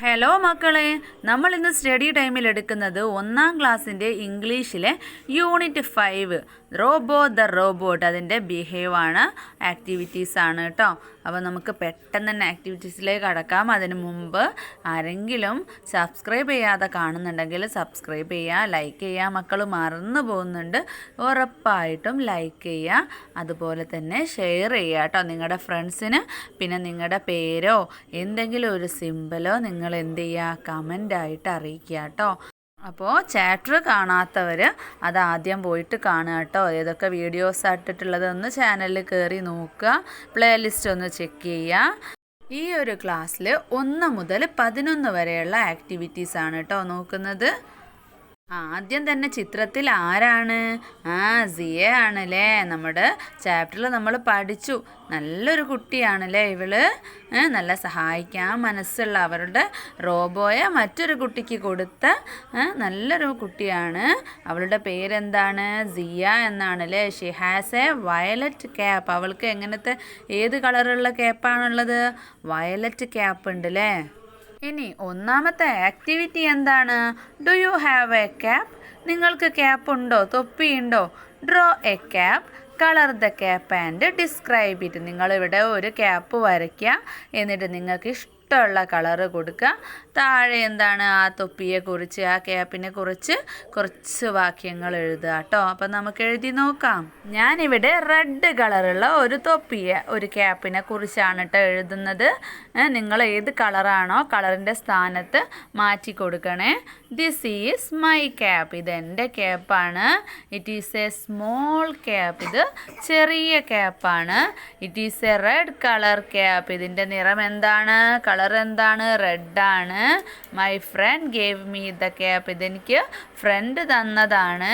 Hello മക്കളെ, നമ്മൾ ഇന്ന് സ്റ്റഡി ടൈമിൽ എടുക്കുന്നത് 1ാം ക്ലാസ്സിൻ്റെ ഇംഗ്ലീഷിലെ യൂണിറ്റ് 5 റോബോ ദ റോബോട്ട് അതിൻ്റെ ബിഹേവാണ്, ആക്ടിവിറ്റീസാണ് കേട്ടോ. അപ്പോൾ നമുക്ക് പെട്ടെന്ന് തന്നെ ആക്ടിവിറ്റീസിലേക്ക് കടക്കാം. അതിന് മുമ്പ് ആരെങ്കിലും സബ്സ്ക്രൈബ് ചെയ്യാതെ കാണുന്നുണ്ടെങ്കിൽ സബ്സ്ക്രൈബ് ചെയ്യുക, ലൈക്ക് ചെയ്യുക. മക്കൾ മറന്നു പോകുന്നുണ്ട്, ഉറപ്പായിട്ടും ലൈക്ക് ചെയ്യുക, അതുപോലെ തന്നെ ഷെയർ ചെയ്യുക കേട്ടോ നിങ്ങളുടെ ഫ്രണ്ട്സിന്. പിന്നെ നിങ്ങളുടെ പേരോ എന്തെങ്കിലും ഒരു സിമ്പലോ നിങ്ങൾ എന്ത് ചെയ്യുക, കമൻ്റായിട്ട് അറിയിക്കുക കേട്ടോ. അപ്പോൾ ചാപ്റ്റർ കാണാത്തവർ അത് ആദ്യം പോയിട്ട് കാണുക കേട്ടോ. ഏതൊക്കെ വീഡിയോസ് ഇട്ടിട്ടുള്ളതൊന്ന് ചാനലിൽ കയറി നോക്കുക, പ്ലേലിസ്റ്റ് ഒന്ന് ചെക്ക് ചെയ്യുക. ഈ ഒരു ക്ലാസ്സിൽ 1 മുതൽ 11 വരെയുള്ള ആക്ടിവിറ്റീസാണ് കേട്ടോ നോക്കുന്നത്. ആദ്യം തന്നെ ചിത്രത്തിൽ ആരാണ്? സിയ ആണല്ലേ. നമ്മുടെ ചാപ്റ്ററിൽ നമ്മൾ പഠിച്ചു, നല്ലൊരു കുട്ടിയാണല്ലേ ഇവള്. നല്ല സഹായിക്കാൻ മനസ്സുള്ള അവരുടെ റോബോയെ മറ്റൊരു കുട്ടിക്ക് കൊടുത്ത നല്ലൊരു കുട്ടിയാണ്. അവളുടെ പേരെന്താണ്? സിയ എന്നാണല്ലേ. She has a violet cap. അവൾക്ക് എങ്ങനത്തെ ഏത് കളറുള്ള ക്യാപ്പാണുള്ളത്? വയലറ്റ് ക്യാപ്പ് ഉണ്ട് അല്ലേ. ഇനി 1ാമത്തെ ആക്ടിവിറ്റി എന്താണ്? Do you have a cap? നിങ്ങൾക്ക് ക്യാപ്പ് ഉണ്ടോ? തൊപ്പിയുണ്ടോ? Draw a cap, colour the cap and describe it. നിങ്ങളിവിടെ ഒരു ക്യാപ്പ് വരയ്ക്കുക, എന്നിട്ട് നിങ്ങൾക്ക് ഇഷ്ടമുള്ള കളറ് കൊടുക്കുക. താഴെ എന്താണ് ആ തൊപ്പിയെക്കുറിച്ച്, ആ ക്യാപ്പിനെ കുറിച്ച് കുറച്ച് വാക്യങ്ങൾ എഴുതുക കേട്ടോ. അപ്പം നമുക്ക് എഴുതി നോക്കാം. ഞാനിവിടെ റെഡ് കളറുള്ള ഒരു തൊപ്പിയെ, ഒരു ക്യാപ്പിനെ കുറിച്ചാണ് കേട്ടോ എഴുതുന്നത്. നിങ്ങൾ ഏത് കളറാണോ കളറിൻ്റെ സ്ഥാനത്ത് മാറ്റി കൊടുക്കണേ. This is my cap. ഇത് എൻ്റെ ക്യാപ്പാണ്. It is a small cap. ഇത് ചെറിയ ക്യാപ്പാണ്. It is a red colour cap. ഇതിൻ്റെ നിറം എന്താണ്? കളർ എന്താണ്? റെഡാണ്. My friend gave me the cap. ഇതെനിക്ക് ഫ്രണ്ട് തന്നതാണ്.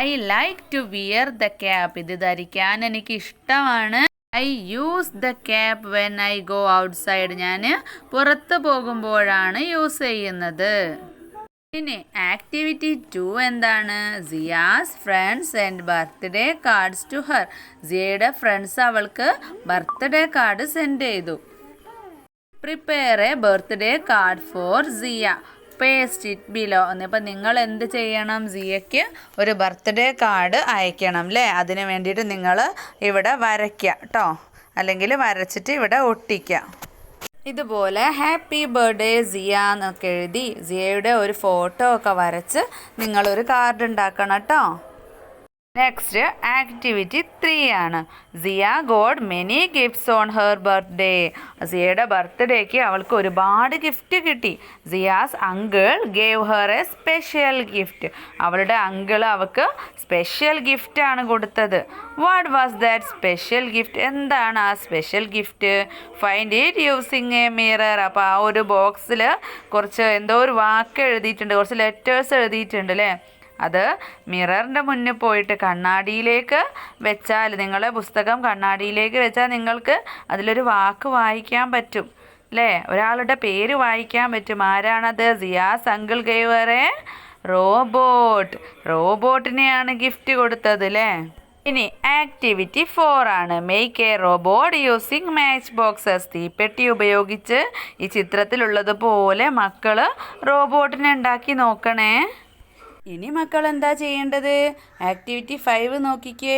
I like to wear the cap. ഇത് ധരിക്കാൻ എനിക്ക് ഇഷ്ടമാണ്. I use the cap when I go outside. ഞാൻ പുറത്ത് പോകുമ്പോഴാണ് യൂസ് ചെയ്യുന്നത്. ഇനി ആക്ടിവിറ്റി 2 എന്താണ്? Siya's friends and birthday cards to her. സിയയുടെ ഫ്രണ്ട്സ് അവൾക്ക് ബർത്ത്ഡേ കാർഡ് സെൻഡ് ചെയ്തു. Prepare a birthday card for Siya, paste it below. എന്നിപ്പോൾ നിങ്ങൾ എന്ത് ചെയ്യണം? സിയയ്ക്ക് ഒരു ബർത്ത്ഡേ കാർഡ് അയക്കണം അല്ലേ. അതിന് വേണ്ടിയിട്ട് നിങ്ങൾ ഇവിടെ വരയ്ക്കുക കേട്ടോ, അല്ലെങ്കിൽ വരച്ചിട്ട് ഇവിടെ ഒട്ടിക്കുക. ഇതുപോലെ ഹാപ്പി ബർത്ത്ഡേ സിയ എന്നൊക്കെ എഴുതി സിയയുടെ ഒരു ഫോട്ടോ ഒക്കെ വരച്ച് നിങ്ങളൊരു കാർഡ് ഉണ്ടാക്കണം കേട്ടോ. നെക്സ്റ്റ് ആക്ടിവിറ്റി 3 ആണ്. Siya got many gifts on her birthday. സിയയുടെ ബർത്ത്ഡേക്ക് അവൾക്ക് ഒരുപാട് ഗിഫ്റ്റ് കിട്ടി. Siya's uncle gave her a special gift. അവളുടെ അങ്കിൾ അവൾക്ക് സ്പെഷ്യൽ ഗിഫ്റ്റാണ് കൊടുത്തത്. What was that special gift? എന്താണ് ആ special gift? Find it using a mirror. അപ്പോൾ ആ ഒരു ബോക്സിൽ കുറച്ച് എന്തോ ഒരു വാക്ക് എഴുതിയിട്ടുണ്ട്, കുറച്ച് ലെറ്റേഴ്സ് എഴുതിയിട്ടുണ്ട് അല്ലേ. അത് മിററിൻ്റെ മുന്നിൽ പോയിട്ട് കണ്ണാടിയിലേക്ക് വെച്ചാൽ, നിങ്ങളുടെ പുസ്തകം കണ്ണാടിയിലേക്ക് വെച്ചാൽ നിങ്ങൾക്ക് അതിലൊരു വാക്ക് വായിക്കാൻ പറ്റും അല്ലേ. ഒരാളുടെ പേര് വായിക്കാൻ പറ്റും. ആരാണത്? Siya's uncle gave her a robot. റോബോട്ടിനെയാണ് ഗിഫ്റ്റ് കൊടുത്തത് അല്ലേ. ഇനി ആക്ടിവിറ്റി 4 ആണ്. Make a robot using matchboxes. തീപ്പെട്ടി ഉപയോഗിച്ച് ഈ ചിത്രത്തിലുള്ളതുപോലെ മക്കൾ റോബോട്ടിനെ ഉണ്ടാക്കി നോക്കണേ. ഇനി മക്കൾ എന്താ ചെയ്യേണ്ടത്? ആക്ടിവിറ്റി 5 നോക്കിക്കേ.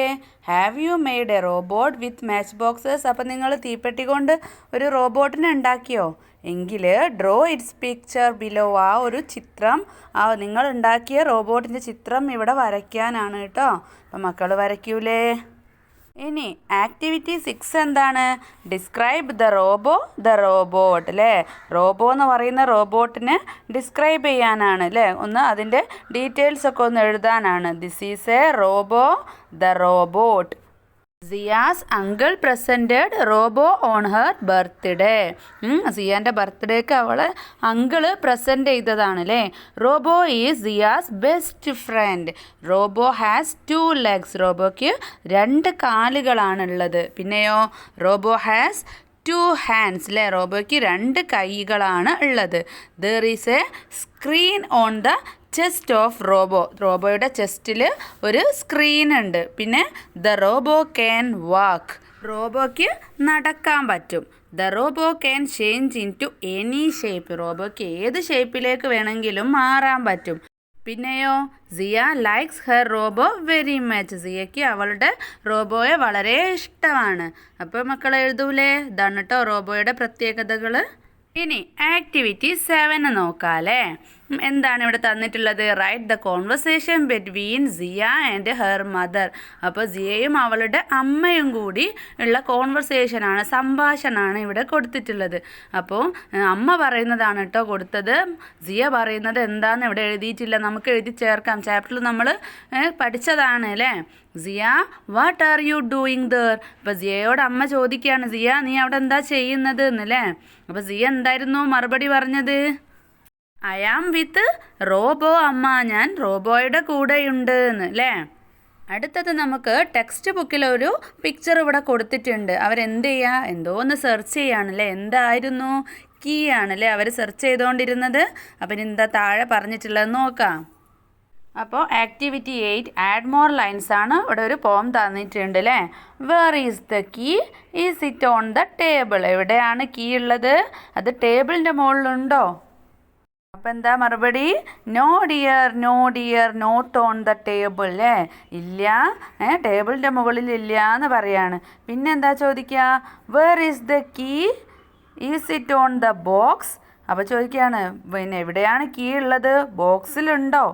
Have you made A robot with match boxes. അപ്പം നിങ്ങൾ തീപ്പെട്ടി കൊണ്ട് ഒരു റോബോട്ടിനെ ഉണ്ടാക്കിയോ? എങ്കിൽ ഡ്രോ ഇറ്റ്സ് പിക്ചർ ബിലോ. ആ ഒരു ചിത്രം, ആ നിങ്ങൾ ഉണ്ടാക്കിയ റോബോട്ടിൻ്റെ ചിത്രം ഇവിടെ വരയ്ക്കാനാണ് കേട്ടോ. അപ്പം മക്കൾ വരയ്ക്കൂലേ? ഇനി ആക്ടിവിറ്റി 6 എന്താണ്? ഡിസ്ക്രൈബ് ദ റോബോട്ട് അല്ലേ. റോബോ എന്ന് പറയുന്ന റോബോട്ടിനെ ഡിസ്ക്രൈബ് ചെയ്യാനാണ് അല്ലേ. ഒന്ന് അതിൻ്റെ ഡീറ്റെയിൽസ് ഒക്കെ ഒന്ന് എഴുതാനാണ്. This is a robo the robot. Siya's uncle presented robo on her birthday. സിയാൻ്റെ ബർത്ത്ഡേക്ക് അവളെ അങ്കിള് പ്രസൻറ്റ് ചെയ്തതാണ് അല്ലേ. Robo is Siya's best friend. Robo has 2 legs. റോബോയ്ക്ക് 2 കാലുകളാണുള്ളത്. പിന്നെയോ റോബോ ഹാസ് 2 hands അല്ലേ. റോബോയ്ക്ക് 2 കൈകളാണ് ഉള്ളത്. There is a screen on the chest of robo. റോബോയുടെ ചെസ്റ്റിൽ ഒരു സ്ക്രീൻ ഉണ്ട്. പിന്നെ ദ റോബോ ക്യാൻ വാക്ക്. റോബോയ്ക്ക് നടക്കാൻ പറ്റും. The robo can change into any shape. റോബോയ്ക്ക് ഏത് ഷേപ്പിലേക്ക് വേണമെങ്കിലും മാറാൻ പറ്റും. പിന്നെയോ Siya likes her robo very much. സിയയ്ക്ക് അവളുടെ റോബോയെ വളരെ ഇഷ്ടമാണ്. അപ്പോൾ മക്കൾ എഴുതൂലേ? ഇതാണ് കേട്ടോ റോബോയുടെ പ്രത്യേകതകൾ. ഇനി ആക്ടിവിറ്റി 7 നോക്കാല്ലേ. എന്താണ് ഇവിടെ തന്നിട്ടുള്ളത്? Write the conversation between Siya and her mother. അപ്പോൾ സിയയും അവളുടെ അമ്മയും കൂടി ഉള്ള കോൺവെർസേഷനാണ്, സംഭാഷണമാണ് ഇവിടെ കൊടുത്തിട്ടുള്ളത്. അപ്പോൾ അമ്മ പറയുന്നതാണ് കേട്ടോ കൊടുത്തത്. സിയ പറയുന്നത് എന്താണെന്ന് ഇവിടെ എഴുതിയിട്ടില്ല, നമുക്ക് എഴുതി ചേർക്കാം. ചാപ്റ്ററിൽ നമ്മൾ പഠിച്ചതാണ് അല്ലേ. Siya what are you doing there. അപ്പോൾ സിയയോട് അമ്മ ചോദിക്കുകയാണ്, സിയ നീ അവിടെ എന്താ ചെയ്യുന്നത് എന്നല്ലേ. അപ്പോൾ സിയ എന്തായിരുന്നു മറുപടി പറഞ്ഞത്? ഐ ആം വിത്ത് റോബോ അമ്മ, ഞാൻ റോബോയുടെ കൂടെയുണ്ട് എന്ന് അല്ലേ. അടുത്തത് നമുക്ക് ടെക്സ്റ്റ് ബുക്കിലൊരു പിക്ചർ ഇവിടെ കൊടുത്തിട്ടുണ്ട്. അവരെന്ത് ചെയ്യുക, എന്തോ ഒന്ന് സെർച്ച് ചെയ്യുകയാണല്ലേ. എന്തായിരുന്നു? കീ ആണല്ലേ അവർ സെർച്ച് ചെയ്തുകൊണ്ടിരുന്നത്. അപ്പം എന്താ താഴെ പറഞ്ഞിട്ടുള്ളത് നോക്കാം. അപ്പോൾ ആക്ടിവിറ്റി 8 ആഡ് മോർ ലൈൻസ് ആണ്. ഇവിടെ ഒരു പോം തന്നിട്ടുണ്ട് അല്ലേ. Where is the key? Is it on the table. എവിടെയാണ് കീ ഉള്ളത്? അത് ടേബിളിൻ്റെ മുകളിലുണ്ടോ? അപ്പം എന്താ മറുപടി? No dear, no dear, not on the table അല്ലേ. ഇല്ല, ടേബിളിൻ്റെ മുകളിൽ ഇല്ല എന്ന് പറയാണ്. പിന്നെന്താ ചോദിക്കുക? Where is the key? Is it on the box. അപ്പോൾ ചോദിക്കുകയാണ് പിന്നെ എവിടെയാണ് കീ ഉള്ളത്? ബോക്സിലുണ്ടോ?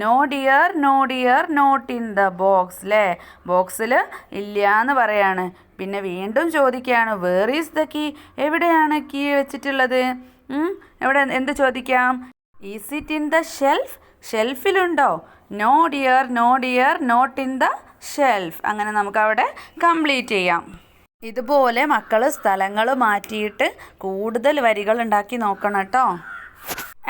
No dear, no dear, not in the box അല്ലേ. ബോക്സിൽ ഇല്ല എന്ന് പറയാണ്. പിന്നെ വീണ്ടും ചോദിക്കുകയാണ് വേർ ഈസ് ദ കീ? എവിടെയാണ് കീ വെച്ചിട്ടുള്ളത്? എവിടെ എന്ത് ചോദിക്കാം? Is it in the shelf? ഷെൽഫിലുണ്ടോ? No dear, no dear, not in the shelf. അങ്ങനെ നമുക്കവിടെ കംപ്ലീറ്റ് ചെയ്യാം. ഇതുപോലെ മക്കൾ സ്ഥലങ്ങൾ മാറ്റിയിട്ട് കൂടുതൽ വരികൾ ഉണ്ടാക്കി നോക്കണം കേട്ടോ.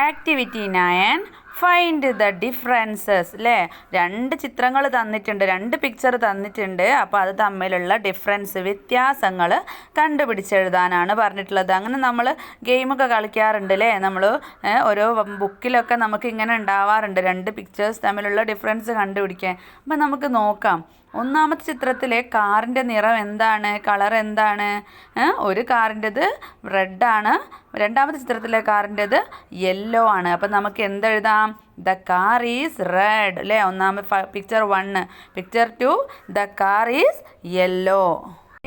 ആക്ടിവിറ്റി 9 ഫൈൻഡ് ദ ഡിഫറൻസസ് അല്ലേ. 2 ചിത്രങ്ങൾ തന്നിട്ടുണ്ട്, 2 പിക്ചർ തന്നിട്ടുണ്ട്. അപ്പോൾ അത് തമ്മിലുള്ള ഡിഫറൻസ്, വ്യത്യാസങ്ങൾ കണ്ടുപിടിച്ചെഴുതാനാണ് പറഞ്ഞിട്ടുള്ളത്. അങ്ങനെ നമ്മൾ ഗെയിമൊക്കെ കളിക്കാറുണ്ട് അല്ലേ. നമ്മൾ ഓരോ ബുക്കിലൊക്കെ നമുക്ക് ഇങ്ങനെ ഉണ്ടാവാറുണ്ട് 2 പിക്ചേഴ്സ് തമ്മിലുള്ള ഡിഫറൻസ് കണ്ടുപിടിക്കാൻ. അപ്പം നമുക്ക് നോക്കാം. ഒന്നാമത്തെ ചിത്രത്തിലെ കാറിൻ്റെ നിറം എന്താണ്? കളർ എന്താണ്? ഒരു കാറിൻ്റെത് റെഡാണ്, രണ്ടാമത്തെ ചിത്രത്തിലെ കാറിൻ്റെത് യെല്ലോ ആണ്. അപ്പം നമുക്ക് എന്തെഴുതാം? ദ കാർ ഈസ് റെഡ് അല്ലേ. Picture 1. Picture 2 the car is yellow.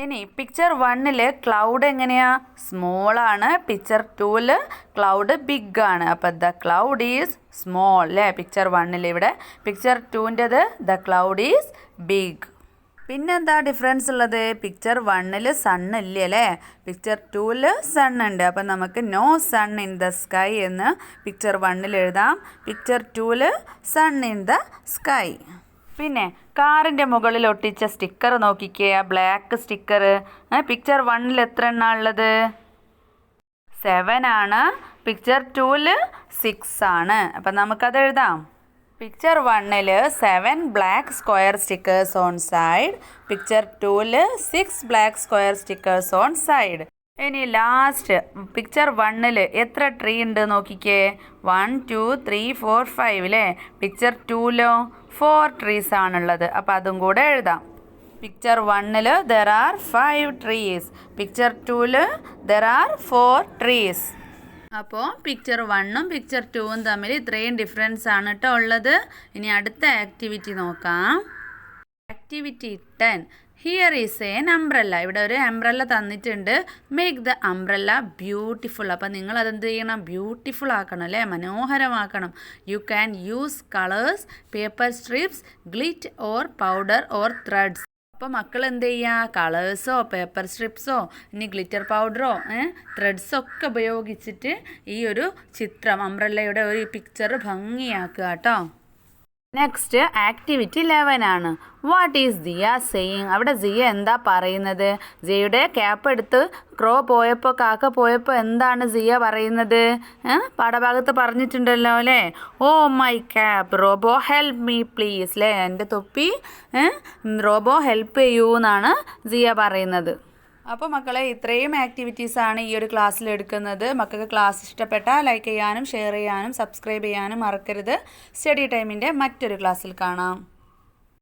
ഇനി പിക്ചർ 1 ക്ലൗഡ് എങ്ങനെയാ? സ്മോളാണ്. പിക്ചർ 2 ക്ലൗഡ് ബിഗ് ആണ്. അപ്പം ദ ക്ലൗഡ് ഈസ് സ്മോൾ അല്ലേ പിക്ചർ 1 ഇവിടെ. പിക്ചർ 2ൻ്റെത് ദ ക്ലൗഡ് ഈസ് ബിഗ്. പിന്നെന്താ ഡിഫറൻസ് ഉള്ളത്? പിക്ചർ 1 സൺ ഇല്ല അല്ലേ. പിക്ചർ 2 സൺ ഉണ്ട്. അപ്പം നമുക്ക് no sun in the sky എന്ന് പിക്ചർ 1 എഴുതാം. Picture 2 sun in the sky. പിന്നെ കാറിൻ്റെ മുകളിൽ ഒട്ടിച്ച സ്റ്റിക്കർ നോക്കിക്കേ, ആ ബ്ലാക്ക് സ്റ്റിക്കർ. പിക്ചർ 1 എത്ര എണ്ണ ഉള്ളത്? 7 ആണ്. പിക്ചർ 2 6 ആണ്. അപ്പം നമുക്കത് എഴുതാം. Picture 1 7 black square stickers on side. Picture 2 6 black square stickers on side. ഇനി ലാസ്റ്റ് പിക്ചർ 1 എത്ര ട്രീ ഉണ്ട് നോക്കിക്കേ. 1 2 3 4 5 അല്ലേ. പിക്ചർ 2 4 ട്രീസ് ആണുള്ളത്. അപ്പോൾ അതും കൂടെ എഴുതാം. Picture 1 there are 5 trees. Picture 2 there are 4 trees. അപ്പോൾ പിക്ചർ 1ഉം പിക്ചർ 2ഉം തമ്മിൽ ഇത്രയും ഡിഫറൻസ് ആണ് കേട്ടോ ഉള്ളത്. ഇനി അടുത്ത ആക്ടിവിറ്റി നോക്കാം. Activity 10 here is an umbrella. ഇവിടെ ഒരു അംബ്രല്ല തന്നിട്ടുണ്ട്. Make the umbrella beautiful. അപ്പോൾ നിങ്ങൾ അതെന്ത് ചെയ്യണം? ബ്യൂട്ടിഫുൾ ആക്കണം അല്ലേ, മനോഹരമാക്കണം. You can use colours, paper strips, glitter or powder or threads. അപ്പോൾ മക്കൾ എന്ത് ചെയ്യുക? കളേഴ്സോ പേപ്പർ സ്ട്രിപ്സോ ഇനി ഗ്ലിറ്റർ പൗഡറോ ത്രെഡ്സൊക്കെ ഉപയോഗിച്ചിട്ട് ഈ ഒരു ചിത്രം അംബ്രല്ലയുടെ ഒരു പിക്ചർ ഭംഗിയാക്കുക കേട്ടോ. നെക്സ്റ്റ് ആക്ടിവിറ്റി 11 ആണ്. What is Siya saying? അവിടെ സിയ എന്താ പറയുന്നത്? സിയയുടെ ക്യാപ്പ് എടുത്ത് ക്രോ പോയപ്പോൾ, കാക്ക പോയപ്പോൾ എന്താണ് സിയ പറയുന്നത്? പാഠഭാഗത്ത് പറഞ്ഞിട്ടുണ്ടല്ലോ അല്ലേ. Oh my cap, robo help me please അല്ലേ. എൻ്റെ തൊപ്പി റോബോ ഹെൽപ്പ് ചെയ്യൂ എന്നാണ് സിയ പറയുന്നത്. അപ്പോൾ മക്കളെ ഇത്രയും ആക്ടിവിറ്റീസാണ് ഈ ഒരു ക്ലാസ്സിൽ എടുക്കുന്നത്. മക്കൾക്ക് ക്ലാസ് ഇഷ്ടപ്പെട്ടാൽ ലൈക്ക് ചെയ്യാനും ഷെയർ ചെയ്യാനും സബ്സ്ക്രൈബ് ചെയ്യാനും മറക്കരുത്. സ്റ്റഡി ടൈമിൻ്റെ മറ്റൊരു ക്ലാസ്സിൽ കാണാം.